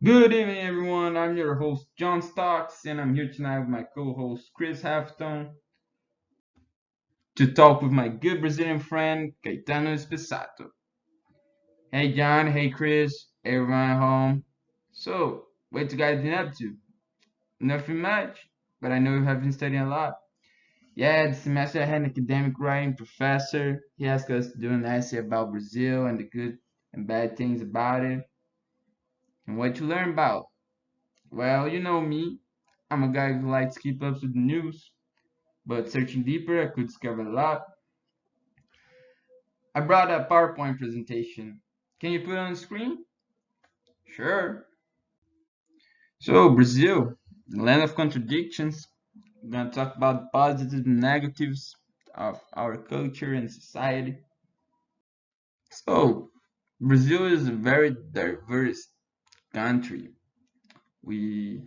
Good evening, everyone. I'm your host, John Stocks, and I'm here tonight with my co host, Chris Halfton, to talk with my good Brazilian friend, Caetano Spessato. Hey, John. Hey, Chris. Everyone at home. So, what you guys been up to? Nothing much, but I know you have been studying a lot. Yeah, the semester I had an academic writing professor. He asked us to do an essay about Brazil and the good and bad things about it, and what you learn about. Well, you know me. I'm a guy who likes to keep up with the news, but searching deeper, I could discover a lot. I brought a PowerPoint presentation. Can you put it on the screen? Sure. So, Brazil, the land of contradictions. We're going to talk about the positives and negatives of our culture and society. So, Brazil is a very diverse country. We,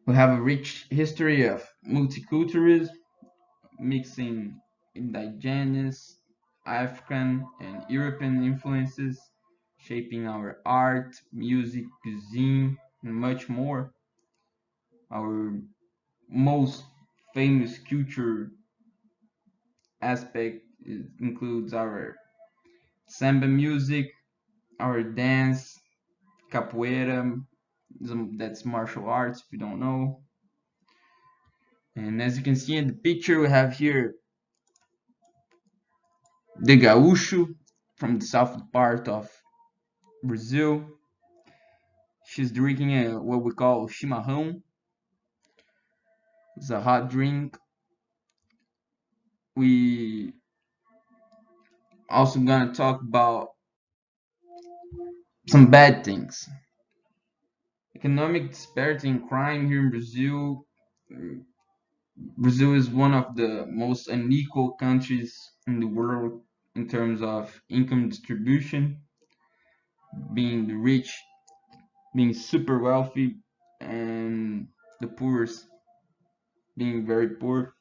we have a rich history of multiculturalism, mixing indigenous, African, and European influences, shaping our art, music, cuisine, and much more. Our most famous culture aspect includes our samba music, our dance, capoeira, that's martial arts if you don't know. And as you can see in the picture, we have here the gaúcho from the south part of Brazil. She's drinking what we call chimarrão. It's a hot drink. We also gonna talk about some bad things. Economic disparity and crime here in Brazil. Brazil is one of the most unequal countries in the world in terms of income distribution, being the rich being super wealthy and the poorest being very poor,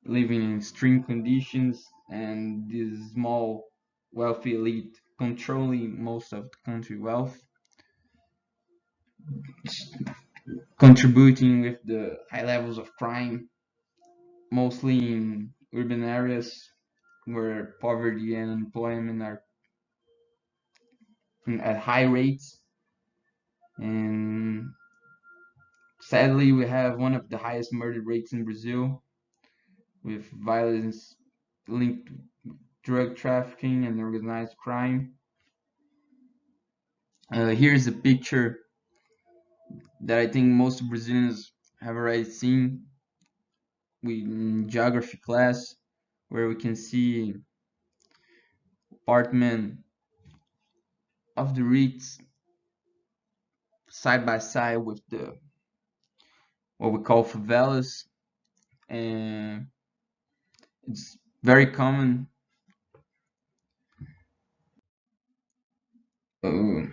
living in extreme conditions, and this small wealthy elite controlling most of the country wealth, contributing with the high levels of crime, mostly in urban areas where poverty and unemployment are at high rates. And sadly, we have one of the highest murder rates in Brazil, with violence linked to drug trafficking and organized crime. Here's a picture that I think most Brazilians have already seen in geography class, where we can see apartment of the REITs side by side with the what we call favelas, and it's very common. Uh,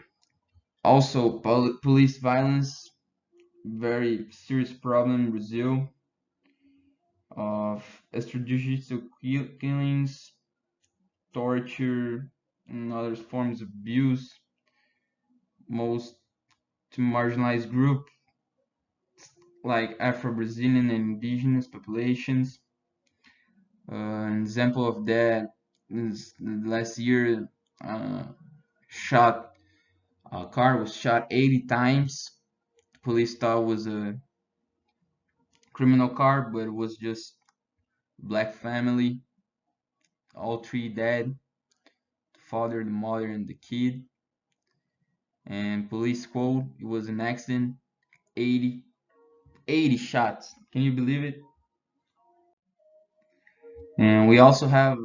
Also, police violence, very serious problem in Brazil, of extrajudicial killings, torture, and other forms of abuse, most to marginalized groups like Afro-Brazilian and indigenous populations. An example of that is last year, uh, shot a car was shot 80 times. Police thought it was a criminal car, but it was just black family, all three dead, the father, the mother, and the kid. And police quote, it was an accident. 80, 80 shots. Can you believe it? And we also have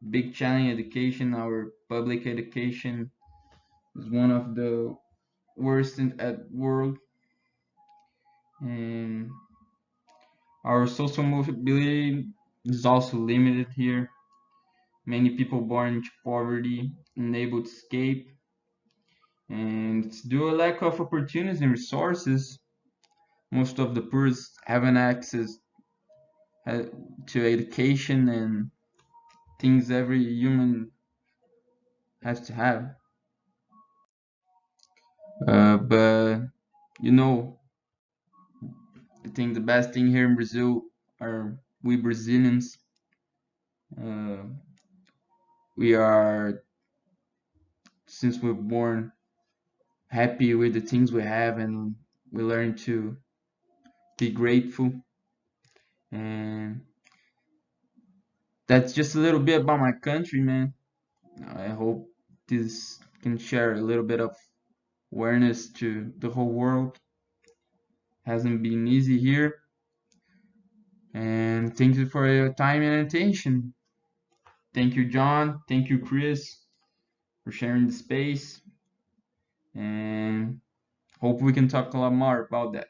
big challenge education. Our public education is one of the worst in at world, and our social mobility is also limited here. Many people born into poverty unable to escape, and it's due to a lack of opportunities and resources. Most of the poor haven't access uh, to education and things every human has to have. But you know, I think the best thing here in Brazil are we Brazilians. Uh, we are, since we're born, happy with the things we have, and we learn to be grateful. And that's just a little bit about my country, man. I hope this can share a little bit of awareness to the whole world. Hasn't been easy here. And thank you for your time and attention. Thank you, John. Thank you, Chris, for sharing the space. And hope we can talk a lot more about that.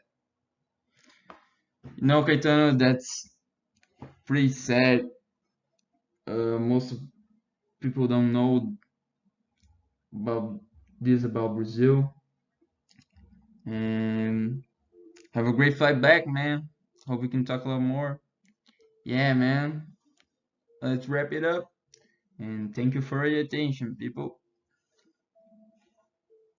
You know, Caetano, that's pretty sad. Most of people don't know about this about Brazil. And have a great flight back, man. Hope we can talk a lot more. Yeah, man. Let's wrap it up. And thank you for your attention, people.